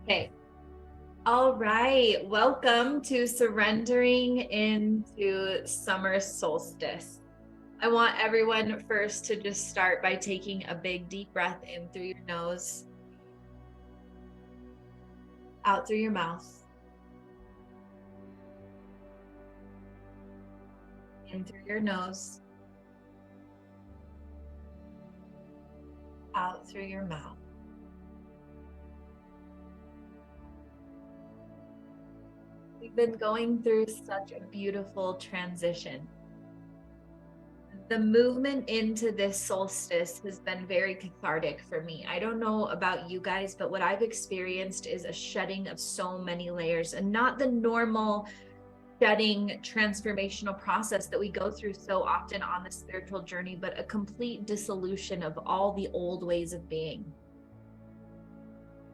Okay. All right. Welcome to surrendering into summer solstice. I want everyone first to just start by taking a big deep breath in through your nose, out through your mouth, in through your nose, out through your mouth. We've been going through such a beautiful transition. The movement into this solstice has been very cathartic for me. I don't know about you guys, but what I've experienced is a shedding of so many layers, and not the normal shedding transformational process that we go through so often on the spiritual journey, but a complete dissolution of all the old ways of being.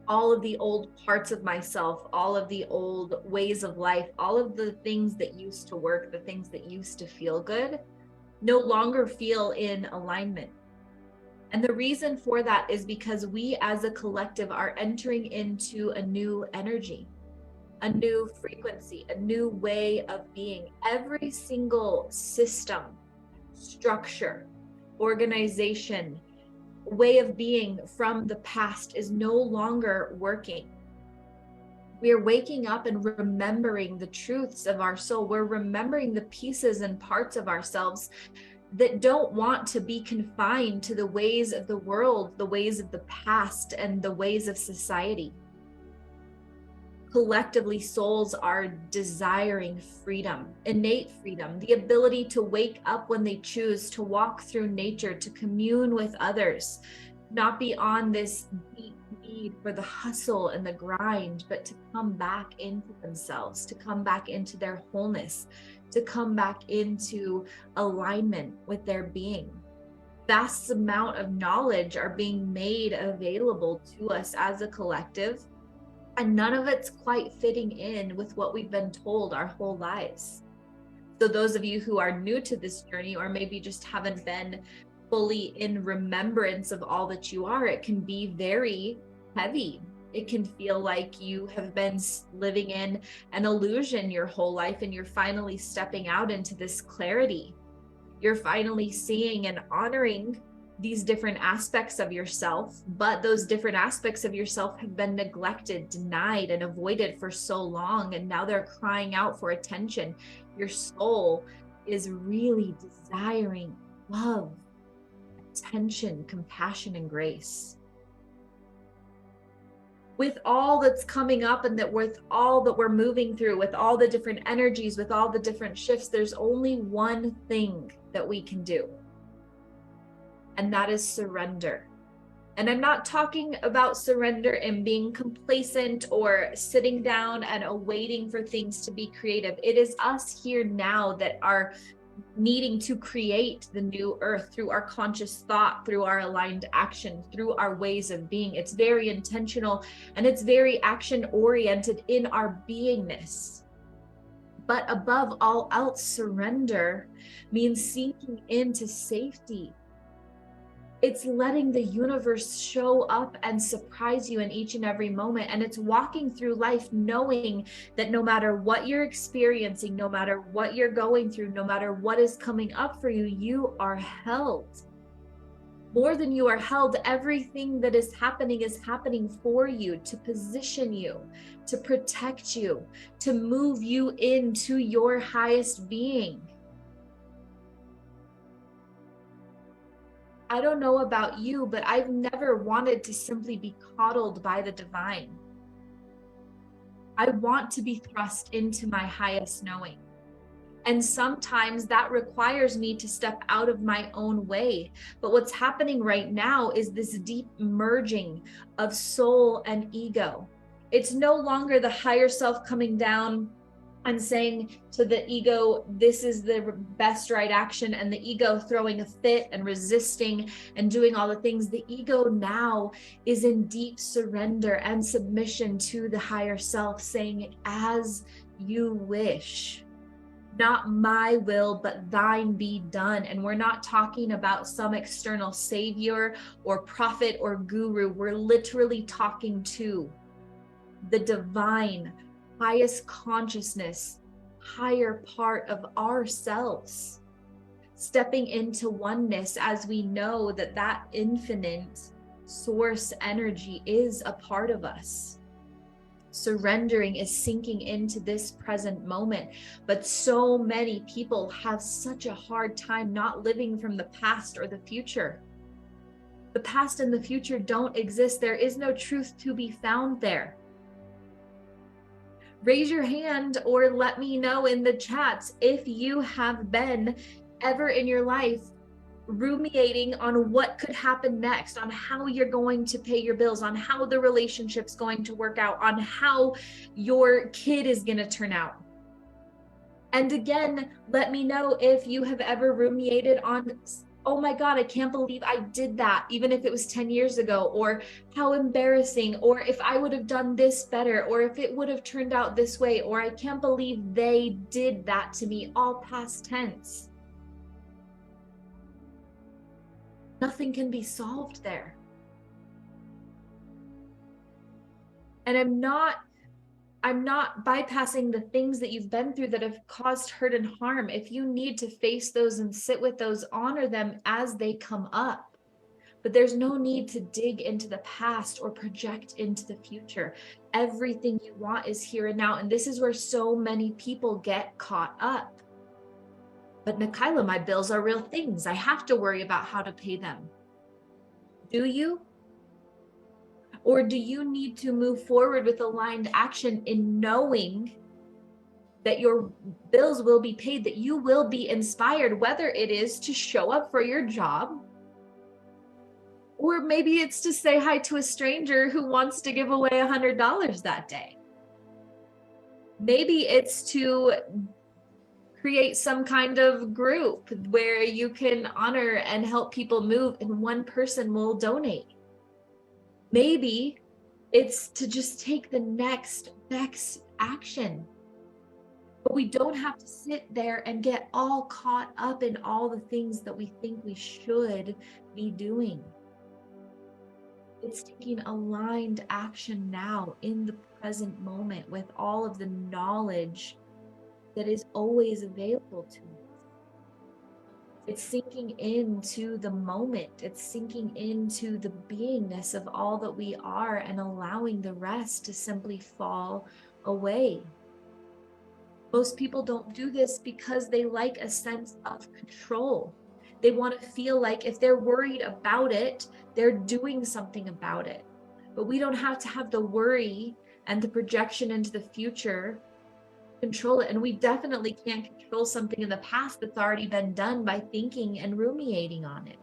All of the old parts of myself, all of the old ways of life, all of the things that used to work, the things that used to feel good, no longer feel in alignment. And the reason for that is because we as a collective are entering into a new energy, a new frequency, a new way of being. Every single system, structure, organization, way of being from the past is no longer working. We are waking up and remembering the truths of our soul. We're remembering the pieces and parts of ourselves that don't want to be confined to the ways of the world, the ways of the past, and the ways of society. Collectively, souls are desiring freedom, innate freedom, the ability to wake up when they choose, to walk through nature, to commune with others, not be on this deep need for the hustle and the grind, but to come back into themselves, to come back into their wholeness, to come back into alignment with their being. Vast amount of knowledge are being made available to us as a collective, and none of it's quite fitting in with what we've been told our whole lives. So those of you who are new to this journey, or maybe just haven't been fully in remembrance of all that you are, it can be very heavy. It can feel like you have been living in an illusion your whole life, and you're finally stepping out into this clarity. You're finally seeing and honoring these different aspects of yourself, but those different aspects of yourself have been neglected, denied, and avoided for so long, and now they're crying out for attention. Your soul is really desiring love, attention, compassion, and grace. With all that's coming up, and that with all that we're moving through, with all the different energies, with all the different shifts, there's only one thing that we can do, and that is surrender. And I'm not talking about surrender and being complacent or sitting down and awaiting for things to be creative. It is us here now that are needing to create the new earth through our conscious thought, through our aligned action, through our ways of being. It's very intentional, and it's very action oriented in our beingness. But above all else, surrender means sinking into safety. It's letting the universe show up and surprise you in each and every moment. And it's walking through life knowing that no matter what you're experiencing, no matter what you're going through, no matter what is coming up for you, you are held. More than you are held, everything that is happening for you, to position you, to protect you, to move you into your highest being. I don't know about you, but I've never wanted to simply be coddled by the divine. I want to be thrust into my highest knowing. And sometimes that requires me to step out of my own way. But what's happening right now is this deep merging of soul and ego. It's no longer the higher self coming down and saying to the ego, this is the best right action, and the ego throwing a fit and resisting and doing all the things. The ego now is in deep surrender and submission to the higher self, saying, as you wish. Not my will, but thine be done. And we're not talking about some external savior or prophet or guru. We're literally talking to the divine, highest consciousness, higher part of ourselves, stepping into oneness as we know that that infinite source energy is a part of us. Surrendering is sinking into this present moment. But so many people have such a hard time not living from the past or the future. The past and the future don't exist. There is no truth to be found there. Raise your hand or let me know in the chats if you have been ever in your life ruminating on what could happen next, on how you're going to pay your bills, on how the relationship's going to work out, on how your kid is going to turn out. And again, let me know if you have ever ruminated on, oh my God, I can't believe I did that, even if it was 10 years ago, or how embarrassing, or if I would have done this better, or if it would have turned out this way, or I can't believe they did that to me, all past tense. Nothing can be solved there. And I'm not bypassing the things that you've been through that have caused hurt and harm. If you need to face those and sit with those, honor them as they come up. But there's no need to dig into the past or project into the future. Everything you want is here and now. And this is where so many people get caught up. But Nikayla, my bills are real things. I have to worry about how to pay them. Do you? Or do you need to move forward with aligned action in knowing that your bills will be paid, that you will be inspired, whether it is to show up for your job, or maybe it's to say hi to a stranger who wants to give away $100 that day. Maybe it's to create some kind of group where you can honor and help people move and one person will donate. Maybe it's to just take the next action. But we don't have to sit there and get all caught up in all the things that we think we should be doing. It's taking aligned action now in the present moment with all of the knowledge that is always available to us. It's sinking into the moment. It's sinking into the beingness of all that we are and allowing the rest to simply fall away. Most people don't do this because they like a sense of control. They want to feel like if they're worried about it, they're doing something about it. But we don't have to have the worry and the projection into the future control it. And we definitely can't control something in the past that's already been done by thinking and ruminating on it.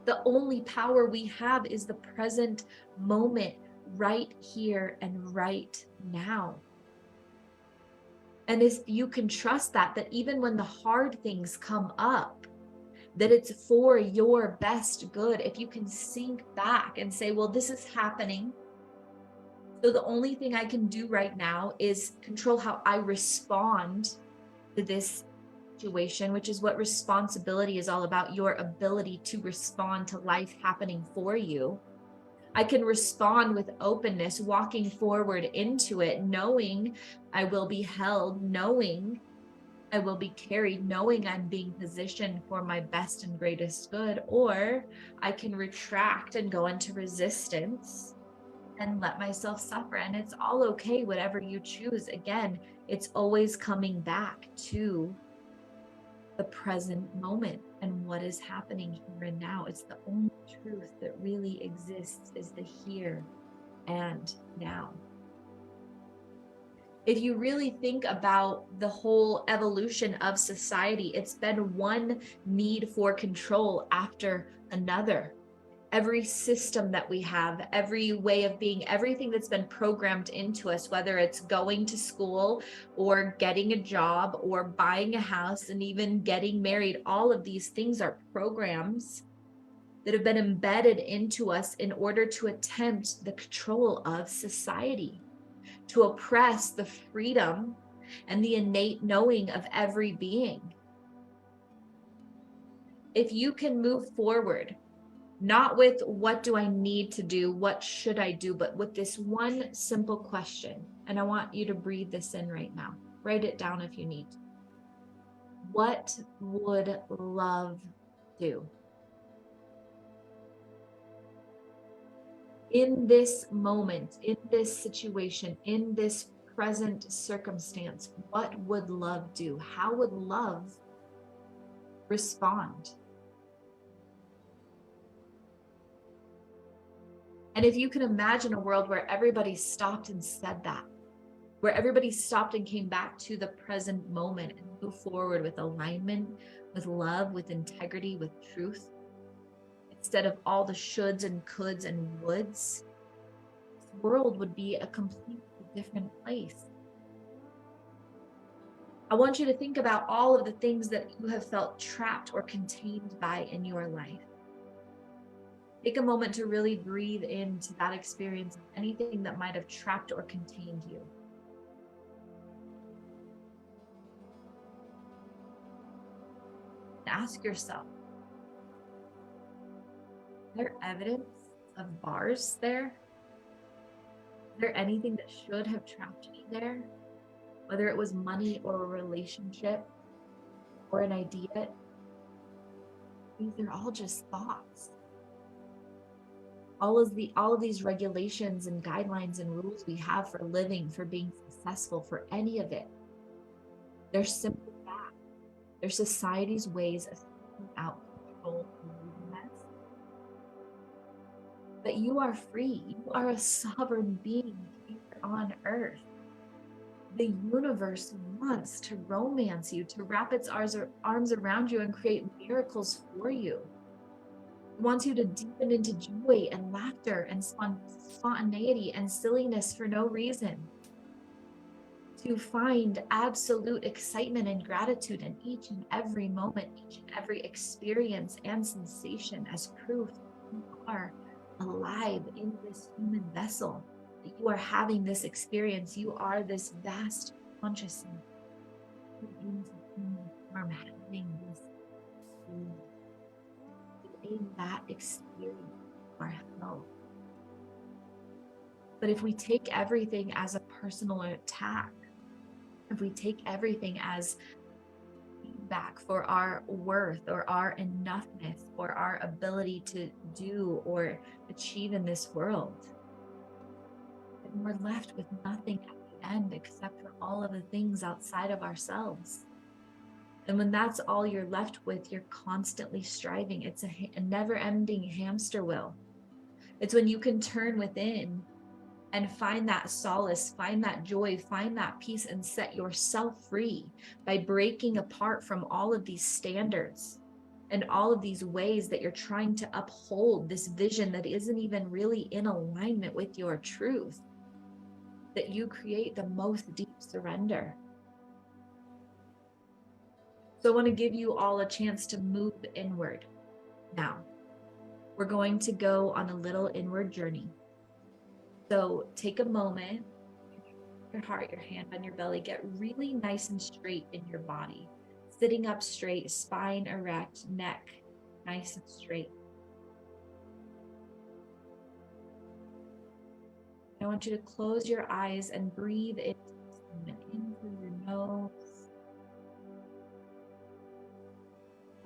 The only power we have is the present moment, right here and right now. And if you can trust that even when the hard things come up, that it's for your best good. If you can sink back and say, well, this is happening, so the only thing I can do right now is control how I respond to this situation, which is what responsibility is all about, your ability to respond to life happening for you. I can respond with openness, walking forward into it, knowing I will be held, knowing I will be carried, knowing I'm being positioned for my best and greatest good. Or I can retract and go into resistance and let myself suffer. And it's all okay, whatever you choose. Again, it's always coming back to the present moment and what is happening here and now. It's the only truth that really exists, is the here and now. If you really think about the whole evolution of society, it's been one need for control after another. Every system that we have, every way of being, everything that's been programmed into us, whether it's going to school or getting a job or buying a house and even getting married, all of these things are programs that have been embedded into us in order to attempt the control of society, to oppress the freedom and the innate knowing of every being. If you can move forward Not with what do I need to do, what should I do, but with this one simple question. And I want you to breathe this in right now. Write it down if you need. What would love do? In this moment, in this situation, in this present circumstance, what would love do? How would love respond? And if you can imagine a world where everybody stopped and said that, where everybody stopped and came back to the present moment and moved forward with alignment, with love, with integrity, with truth, instead of all the shoulds and coulds and woulds, this world would be a completely different place. I want you to think about all of the things that you have felt trapped or contained by in your life. Take a moment to really breathe into that experience of anything that might have trapped or contained you. And ask yourself, is there evidence of bars there? Is there anything that should have trapped me there? Whether it was money or a relationship or an idea, these are all just thoughts. All of these regulations and guidelines and rules we have for living, for being successful, for any of it, they're simply that. They're society's ways of keeping out control and mess. But you are free. You are a sovereign being here on earth. The universe wants to romance you, to wrap its arms around you and create miracles for you. It wants you to deepen into joy and laughter and spontaneity and silliness for no reason. To find absolute excitement and gratitude in each and every moment, each and every experience and sensation as proof that you are alive in this human vessel, that you are having this experience. You are this vast consciousness in human form, having this experience. In that experience, our health. But if we take everything as a personal attack, if we take everything as feedback for our worth or our enoughness or our ability to do or achieve in this world, then we're left with nothing at the end except for all of the things outside of ourselves. And when that's all you're left with, you're constantly striving. It's a never-ending hamster wheel. It's when you can turn within and find that solace, find that joy, find that peace, and set yourself free by breaking apart from all of these standards and all of these ways that you're trying to uphold this vision that isn't even really in alignment with your truth, that you create the most deep surrender. So I want to give you all a chance to move inward. Now, we're going to go on a little inward journey. So take a moment, your heart, your hand on your belly, get really nice and straight in your body. Sitting up straight, spine erect, neck nice and straight. I want you to close your eyes and breathe into this moment, in through your nose,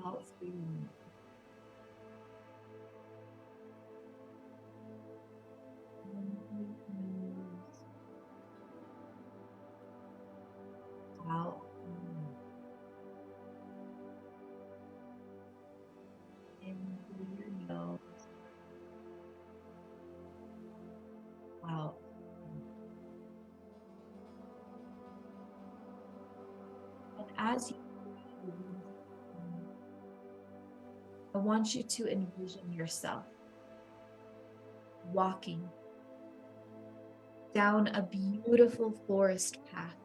out through your mouth. Out in through your nose, out. And as you breathe, I want you to envision yourself walking down a beautiful forest path.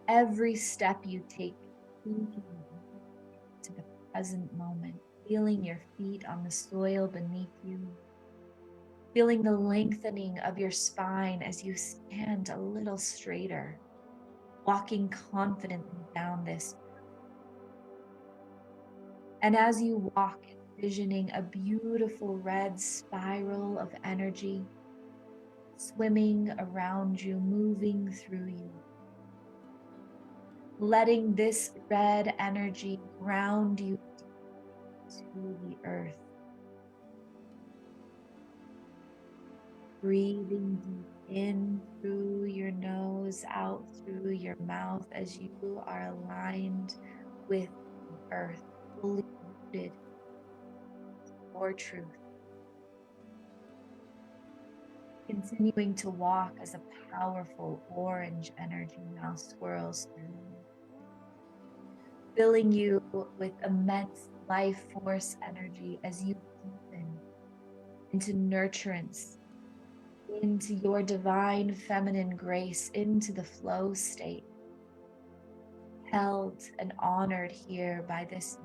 Every step you take, sinking to the present moment, feeling your feet on the soil beneath you, feeling the lengthening of your spine as you stand a little straighter, walking confidently down this. And as you walk, Envisioning a beautiful red spiral of energy swimming around you, moving through you. Letting this red energy ground you to the earth. Breathing deep in through your nose, out through your mouth as you are aligned with the earth, fully rooted in your truth. Continuing to walk as a powerful orange energy now swirls through you, filling you with immense life force energy as you deepen into nurturance, into your divine feminine grace, into the flow state, held and honored here by this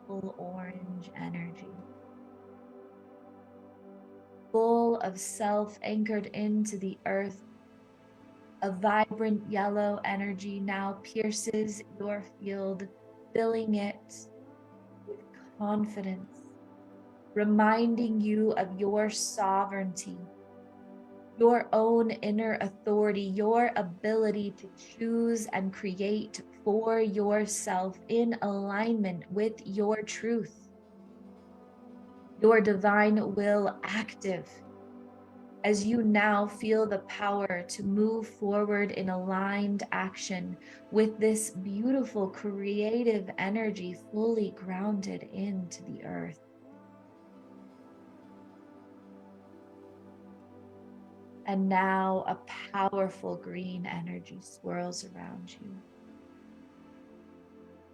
beautiful orange energy, full of self anchored into the earth. A vibrant yellow energy now pierces your field, filling it with confidence, reminding you of your sovereignty, your own inner authority, your ability to choose and create for yourself in alignment with your truth, your divine will active as you now feel the power to move forward in aligned action with this beautiful creative energy fully grounded into the earth. And now a powerful green energy swirls around you,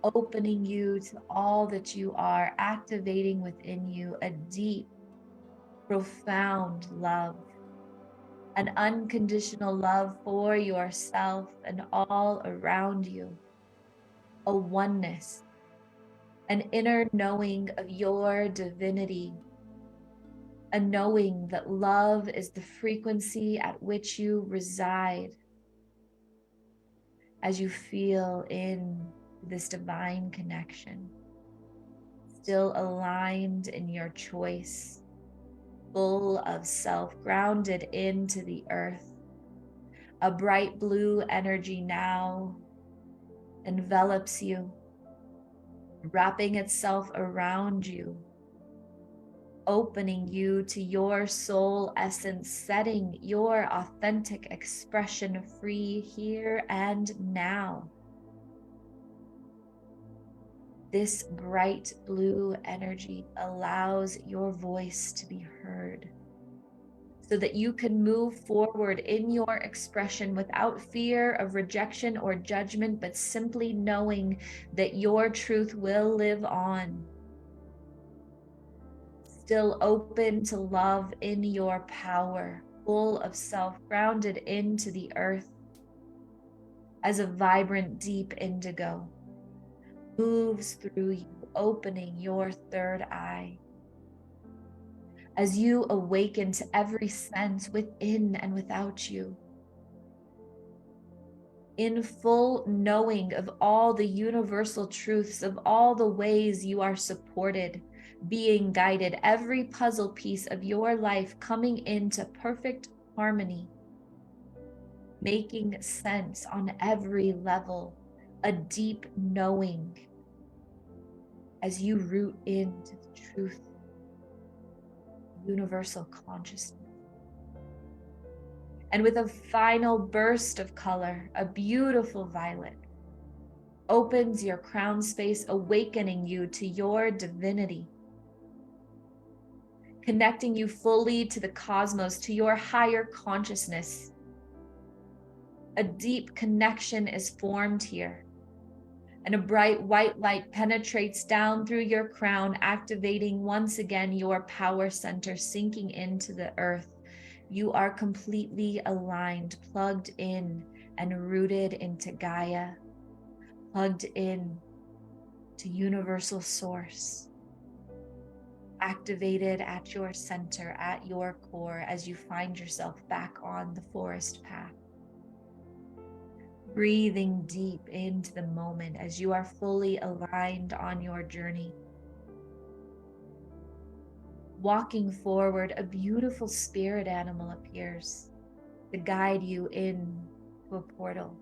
opening you to all that you are, activating within you a deep, profound love, an unconditional love for yourself and all around you, a oneness, an inner knowing of your divinity, a knowing that love is the frequency at which you reside as you feel in this divine connection, still aligned in your choice, full of self, grounded into the earth. A bright blue energy now envelops you, wrapping itself around you, opening you to your soul essence, setting your authentic expression free here and now. This bright blue energy allows your voice to be heard so that you can move forward in your expression without fear of rejection or judgment, but simply knowing that your truth will live on. Still open to love in your power, full of self, grounded into the earth as a vibrant, deep indigo moves through you, opening your third eye. As you awaken to every sense within and without you, in full knowing of all the universal truths, of all the ways you are supported, being guided, every puzzle piece of your life coming into perfect harmony, making sense on every level, a deep knowing as you root into the truth, universal consciousness. And with a final burst of color, a beautiful violet opens your crown space, awakening you to your divinity, connecting you fully to the cosmos, to your higher consciousness. A deep connection is formed here, and a bright white light penetrates down through your crown, activating once again your power center, sinking into the earth. You are completely aligned, plugged in, and rooted into Gaia, plugged in to universal source, activated at your center, at your core, as you find yourself back on the forest path. Breathing deep into the moment as you are fully aligned on your journey. Walking forward, a beautiful spirit animal appears to guide you in to a portal.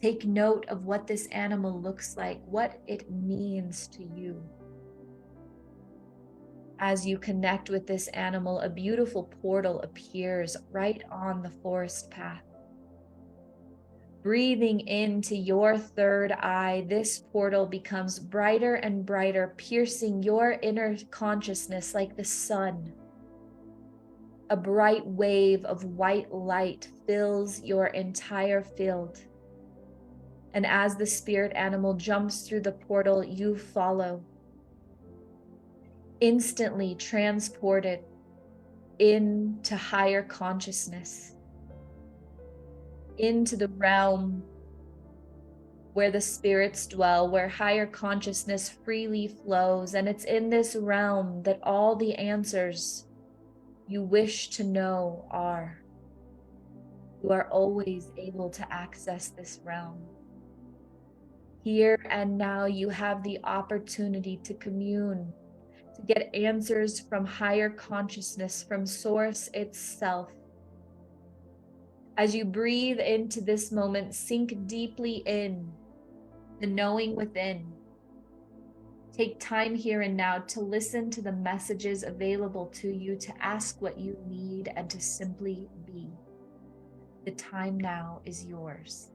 Take note of what this animal looks like, what it means to you. As you connect with this animal, a beautiful portal appears right on the forest path. Breathing into your third eye, this portal becomes brighter and brighter, piercing your inner consciousness like the sun. A bright wave of white light fills your entire field. And as the spirit animal jumps through the portal, you follow, instantly transported into higher consciousness, into the realm where the spirits dwell, where higher consciousness freely flows. And it's in this realm that all the answers you wish to know are. You are always able to access this realm. Here and now, you have the opportunity to commune, to get answers from higher consciousness, from Source itself. As you breathe into this moment, sink deeply in the knowing within. Take time here and now to listen to the messages available to you, to ask what you need, and to simply be. The time now is yours.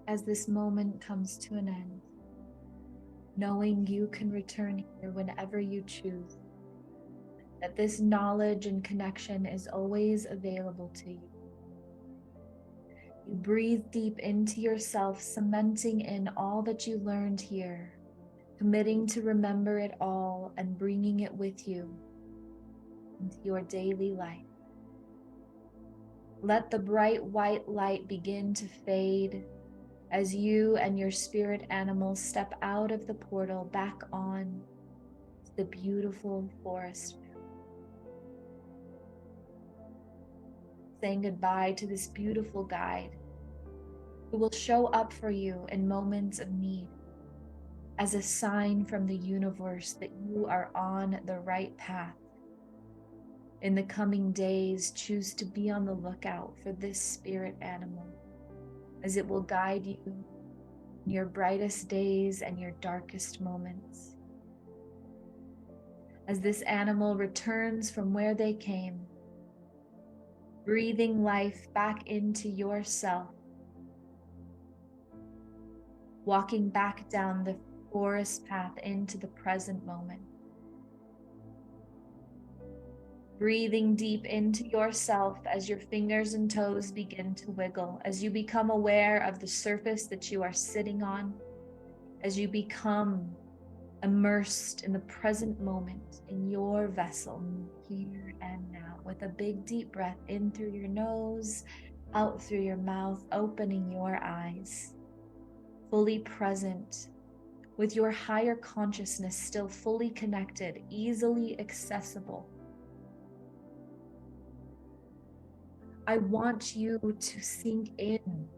As this moment comes to an end, knowing you can return here whenever you choose, that this knowledge and connection is always available to you. You breathe deep into yourself, cementing in all that you learned here, committing to remember it all and bringing it with you into your daily life. Let the bright white light begin to fade as you and your spirit animals step out of the portal back on to the beautiful forest. Saying goodbye to this beautiful guide who will show up for you in moments of need as a sign from the universe that you are on the right path. In the coming days, choose to be on the lookout for this spirit animal, as it will guide you in your brightest days and your darkest moments. As this animal returns from where they came, breathing life back into yourself, walking back down the forest path into the present moment. Breathing deep into yourself as your fingers and toes begin to wiggle, as you become aware of the surface that you are sitting on, as you become immersed in the present moment in your vessel, here and now, with a big deep breath in through your nose, out through your mouth, opening your eyes, fully present, with your higher consciousness still fully connected, easily accessible. I want you to sink in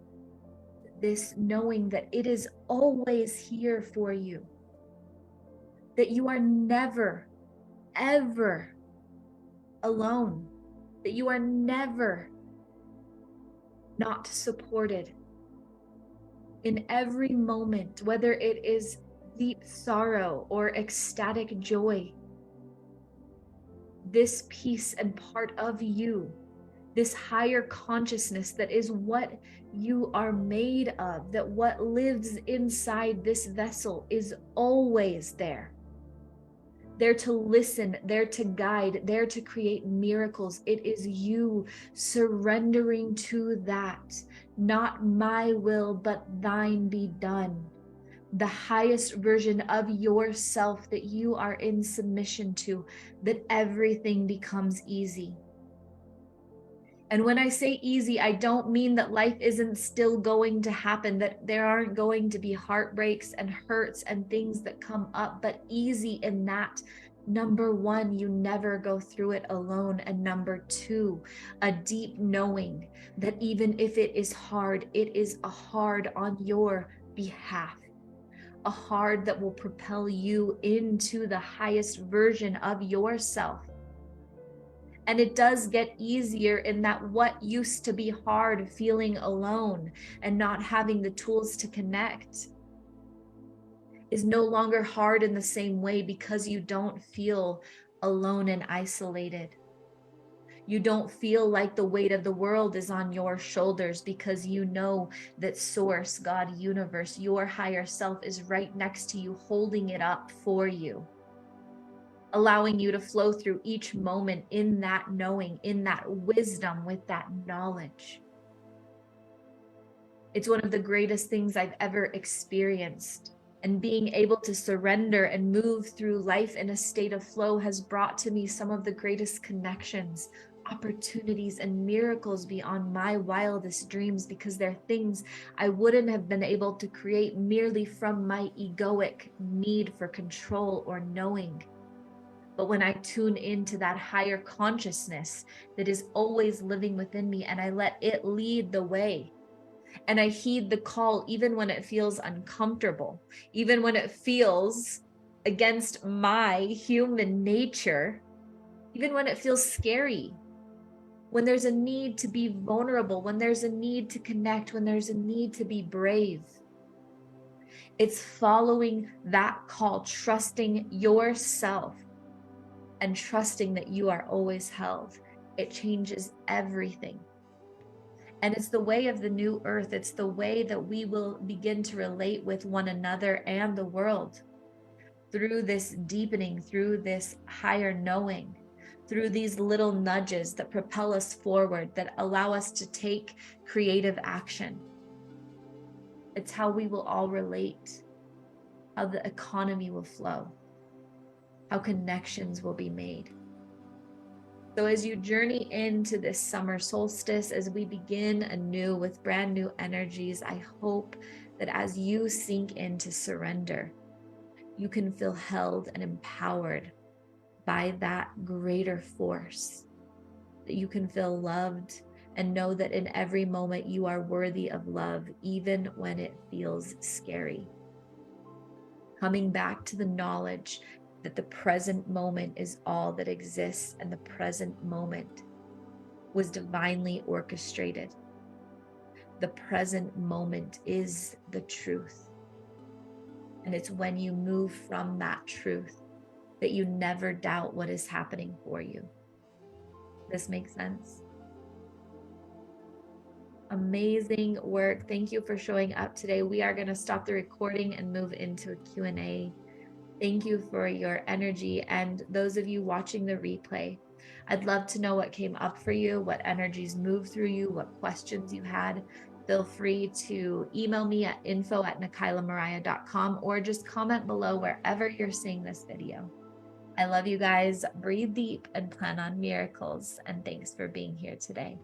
this knowing that it is always here for you, that you are never, ever alone, that you are never not supported. In every moment, whether it is deep sorrow or ecstatic joy, this piece and part of you, this higher consciousness that is what you are made of, that what lives inside this vessel is always there. There to listen, there to guide, there to create miracles. It is you surrendering to that. Not my will, but thine be done. The highest version of yourself that you are in submission to, that everything becomes easy. And when I say easy, I don't mean that life isn't still going to happen, that there aren't going to be heartbreaks and hurts and things that come up, but easy in that, number one, you never go through it alone. And number two, a deep knowing that even if it is hard, it is a hard on your behalf. A hard that will propel you into the highest version of yourself. And it does get easier in that what used to be hard, feeling alone and not having the tools to connect, is no longer hard in the same way because you don't feel alone and isolated. You don't feel like the weight of the world is on your shoulders because you know that Source, God, Universe, your higher self is right next to you, holding it up for you, allowing you to flow through each moment in that knowing, in that wisdom, with that knowledge. It's one of the greatest things I've ever experienced. And being able to surrender and move through life in a state of flow has brought to me some of the greatest connections, opportunities, and miracles beyond my wildest dreams, because they're things I wouldn't have been able to create merely from my egoic need for control or knowing. But when I tune into that higher consciousness that is always living within me, and I let it lead the way, and I heed the call, even when it feels uncomfortable, even when it feels against my human nature, even when it feels scary, when there's a need to be vulnerable, when there's a need to connect, when there's a need to be brave. It's following that call, trusting yourself, and trusting that you are always held. It changes everything. And it's the way of the new earth. It's the way that we will begin to relate with one another and the world through this deepening, through this higher knowing, through these little nudges that propel us forward, that allow us to take creative action. It's how we will all relate, how the economy will flow, how connections will be made. So as you journey into this summer solstice, as we begin anew with brand new energies, I hope that as you sink into surrender, you can feel held and empowered by that greater force, that you can feel loved and know that in every moment you are worthy of love, even when it feels scary. Coming back to the knowledge that the present moment is all that exists, and the present moment was divinely orchestrated. The present moment is the truth. And it's when you move from that truth that you never doubt what is happening for you. This makes sense? Amazing work. Thank you for showing up today. We are going to stop the recording and move into a Q&A. Thank you for your energy. And those of you watching the replay, I'd love to know what came up for you, what energies moved through you, what questions you had. Feel free to email me at info@nakailamariah.com or just comment below wherever you're seeing this video. I love you guys. Breathe deep and plan on miracles. And thanks for being here today.